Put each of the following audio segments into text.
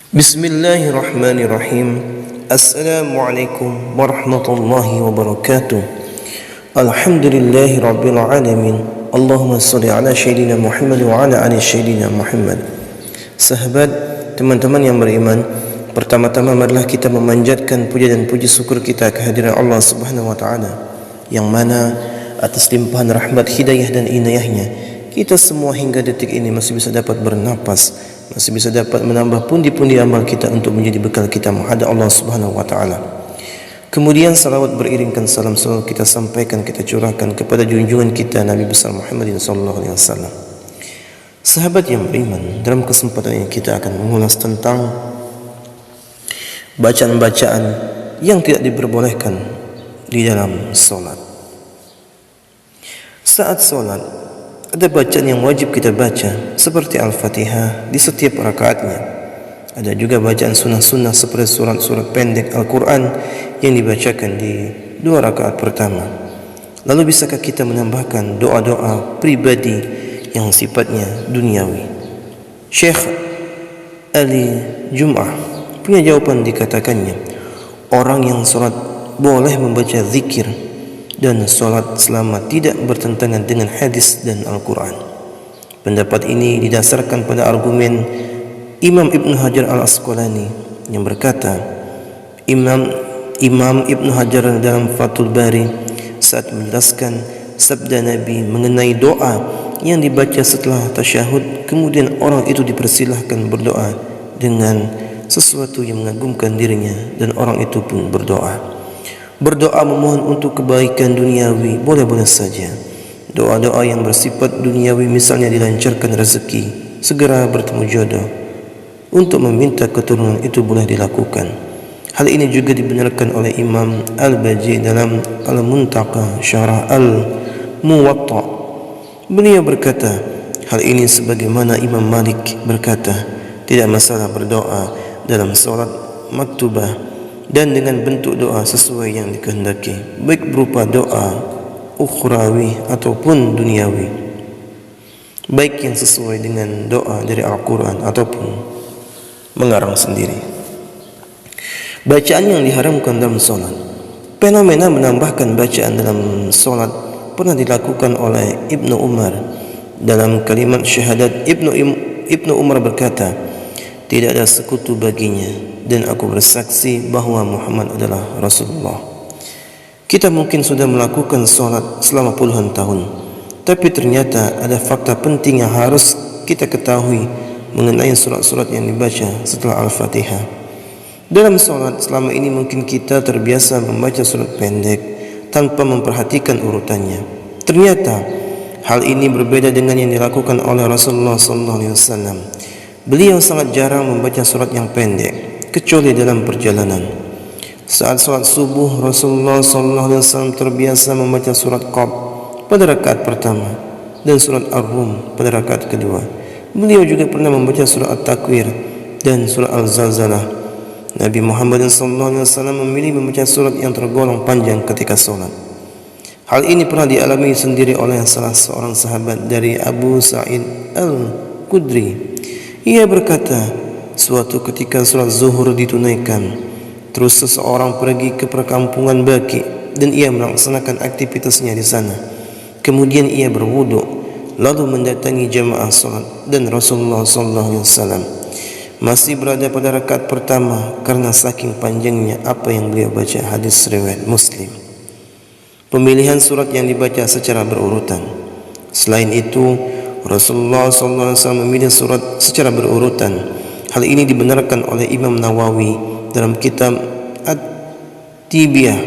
Bismillahirrahmanirrahim. Assalamualaikum warahmatullahi wabarakatuh. Alhamdulillahi rabbil alamin. Allahumma salli ala sayyidina Muhammad wa ala ali sayyidina Muhammad. Sahabat, teman-teman yang beriman, pertama-tama marilah kita memanjatkan puja dan puji syukur kita kehadiran Allah Subhanahu wa taala, yang mana atas limpahan rahmat, hidayah dan inayahnya kita semua hingga detik ini masih bisa dapat bernapas, masih bisa dapat menambah pundi-pundi amal kita untuk menjadi bekal kita menghadap Allah Subhanahu wa taala. Kemudian salawat beriringkan salam selalu kita sampaikan, kita curahkan kepada junjungan kita Nabi besar Muhammadin sallallahu alaihi wasallam. Sahabat yang beriman, dalam kesempatan ini kita akan mengulas tentang bacaan-bacaan yang tidak diperbolehkan di dalam solat. Saat solat ada bacaan yang wajib kita baca seperti Al-Fatihah di setiap rakaatnya. Ada juga bacaan sunnah-sunnah seperti surat-surat pendek Al-Quran yang dibacakan di 2 rakaat pertama. Lalu bisakah kita menambahkan doa-doa pribadi yang sifatnya duniawi? Syekh Ali Jum'ah punya jawaban, dikatakannya orang yang solat boleh membaca zikir dan solat selama tidak bertentangan dengan hadis dan Al-Quran. Pendapat ini didasarkan pada argumen Imam Ibn Hajar Al-Asqalani yang berkata, Imam Ibn Hajar dalam Fathul Bari saat menjelaskan sabda Nabi mengenai doa yang dibaca setelah tasyahud, kemudian orang itu dipersilahkan berdoa dengan sesuatu yang mengagumkan dirinya, dan orang itu pun berdoa. Berdoa memohon untuk kebaikan duniawi boleh-boleh saja. Doa-doa yang bersifat duniawi, misalnya dilancarkan rezeki, segera bertemu jodoh, untuk meminta keturunan, itu boleh dilakukan. Hal ini juga dibenarkan oleh Imam Al-Baji dalam Al-Muntaqa Syarah Al-Muwatta. Beliau berkata hal ini sebagaimana Imam Malik berkata, tidak masalah berdoa dalam solat maktubah dan dengan bentuk doa sesuai yang dikehendaki, baik berupa doa ukhrawi ataupun duniawi, baik yang sesuai dengan doa dari Al-Quran ataupun mengarang sendiri. Bacaan yang diharamkan dalam solat. Fenomena menambahkan bacaan dalam solat pernah dilakukan oleh Ibnu Umar. Dalam kalimat syahadat, Ibnu Umar berkata, tidak ada sekutu baginya, dan aku bersaksi bahawa Muhammad adalah Rasulullah. Kita mungkin sudah melakukan solat selama puluhan tahun, tapi ternyata ada fakta penting yang harus kita ketahui mengenai surat-surat yang dibaca setelah Al-Fatihah. Dalam solat selama ini mungkin kita terbiasa membaca surat pendek tanpa memperhatikan urutannya. Ternyata hal ini berbeda dengan yang dilakukan oleh Rasulullah SAW. Beliau sangat jarang membaca surat yang pendek, kecuali dalam perjalanan. Saat solat subuh, Rasulullah SAW terbiasa membaca surat Qaf pada rakaat pertama dan surat Ar-Rum pada rakaat kedua. Beliau juga pernah membaca surat At-Takwir dan surat Al-Zalzalah. Nabi Muhammad SAW memilih membaca surat yang tergolong panjang ketika solat. Hal ini pernah dialami sendiri oleh salah seorang sahabat dari Abu Sa'id Al-Khudri. Ia berkata, suatu ketika sholat zuhur ditunaikan, terus seseorang pergi ke perkampungan Baqi dan ia melaksanakan aktivitasnya di sana. Kemudian ia berwudu, lalu mendatangi jamaah sholat, dan Rasulullah SAW masih berada pada rakaat pertama karena saking panjangnya apa yang beliau baca. Hadis riwayat Muslim. Pemilihan surat yang dibaca secara berurutan. Selain itu, Rasulullah SAW memilih surat secara berurutan. Hal ini dibenarkan oleh Imam Nawawi dalam kitab At-Tibiyah.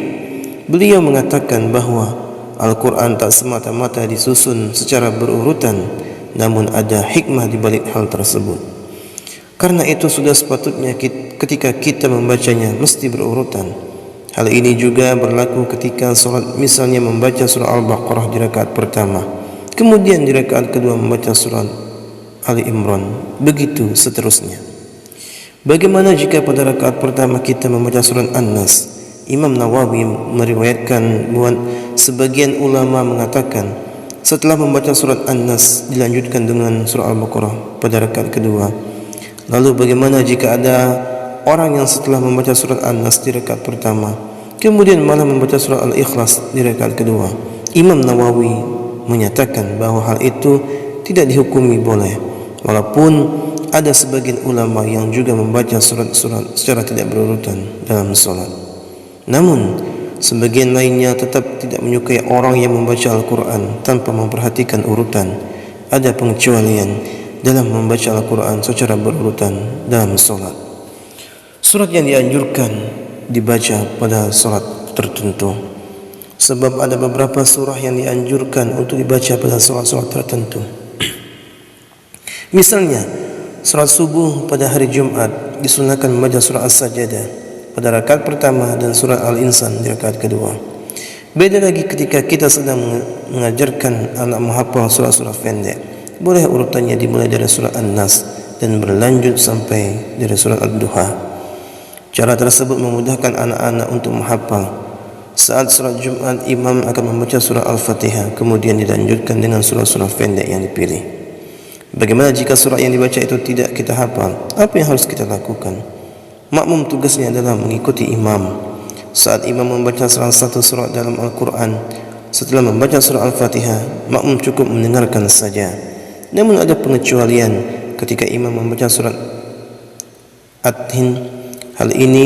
Beliau mengatakan bahawa Al-Quran tak semata-mata disusun secara berurutan, namun ada hikmah di balik hal tersebut. Karena itu sudah sepatutnya ketika kita membacanya mesti berurutan. Hal ini juga berlaku ketika solat, misalnya membaca surah Al-Baqarah di rakaat pertama, kemudian di rakaat kedua membaca surat Ali Imran, begitu seterusnya. Bagaimana jika pada rakaat pertama kita membaca surat An-Nas? Imam Nawawi meriwayatkan bahwa sebagian ulama mengatakan setelah membaca surat An-Nas dilanjutkan dengan surah Al-Baqarah pada rakaat kedua. Lalu bagaimana jika ada orang yang setelah membaca surat An-Nas di rakaat pertama kemudian malah membaca surat Al-Ikhlas di rakaat kedua? Imam Nawawi menyatakan bahawa hal itu tidak dihukumi boleh, walaupun ada sebagian ulama yang juga membaca surat-surat secara tidak berurutan dalam solat. Namun sebagian lainnya tetap tidak menyukai orang yang membaca Al-Quran tanpa memperhatikan urutan. Ada pengecualian dalam membaca Al-Quran secara berurutan dalam solat. Surat yang dianjurkan dibaca pada solat tertentu, sebab ada beberapa surah yang dianjurkan untuk dibaca pada solat-solat tertentu. Misalnya, surat subuh pada hari Jumat disunahkan membaca surah As-Sajdah pada rakaat pertama dan surah Al-Insan di rakaat kedua. Beda lagi ketika kita sedang mengajarkan anak menghafal surah-surah pendek. Boleh urutannya dimulai dari surah An-Nas dan berlanjut sampai dari surah Ad-Duha. Cara tersebut memudahkan anak-anak untuk menghafal. Saat surat Jumat, imam akan membaca surah Al-Fatihah, kemudian dilanjutkan dengan surah-surah pendek yang dipilih. Bagaimana jika surah yang dibaca itu tidak kita hafal? Apa yang harus kita lakukan? Makmum tugasnya adalah mengikuti imam. Saat imam membaca salah satu surah dalam Al-Quran, setelah membaca surah Al-Fatihah, makmum cukup mendengarkan saja. Namun ada pengecualian ketika imam membaca surat At-Tin. Hal ini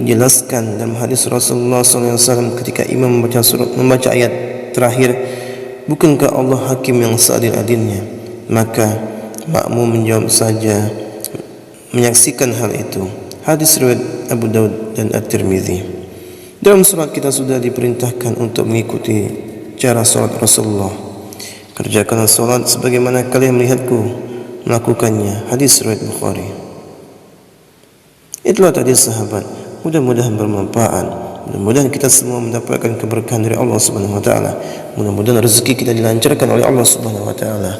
dijelaskan dalam hadis Rasulullah SAW ketika imam membaca ayat terakhir, bukankah Allah hakim yang seadil-adilnya? Maka makmum menjawab saja, menyaksikan hal itu. Hadis riwayat Abu Daud dan At-Tirmidzi. Dalam surat kita sudah diperintahkan untuk mengikuti cara salat Rasulullah. Kerjakanlah salat sebagaimana kalian melihatku melakukannya. Hadis riwayat Bukhari. Itulah tadi sahabat, mudah-mudahan bermanfaat. Mudah-mudahan kita semua mendapatkan keberkahan dari Allah Subhanahu wa taala. Mudah-mudahan rezeki kita dilancarkan oleh Allah Subhanahu wa taala.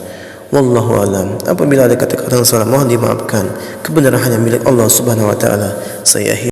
Wallahu alam. Apabila ada kata-kata salah mohon dimaafkan. Kebenaran hanya milik Allah Subhanahu wa taala. Saya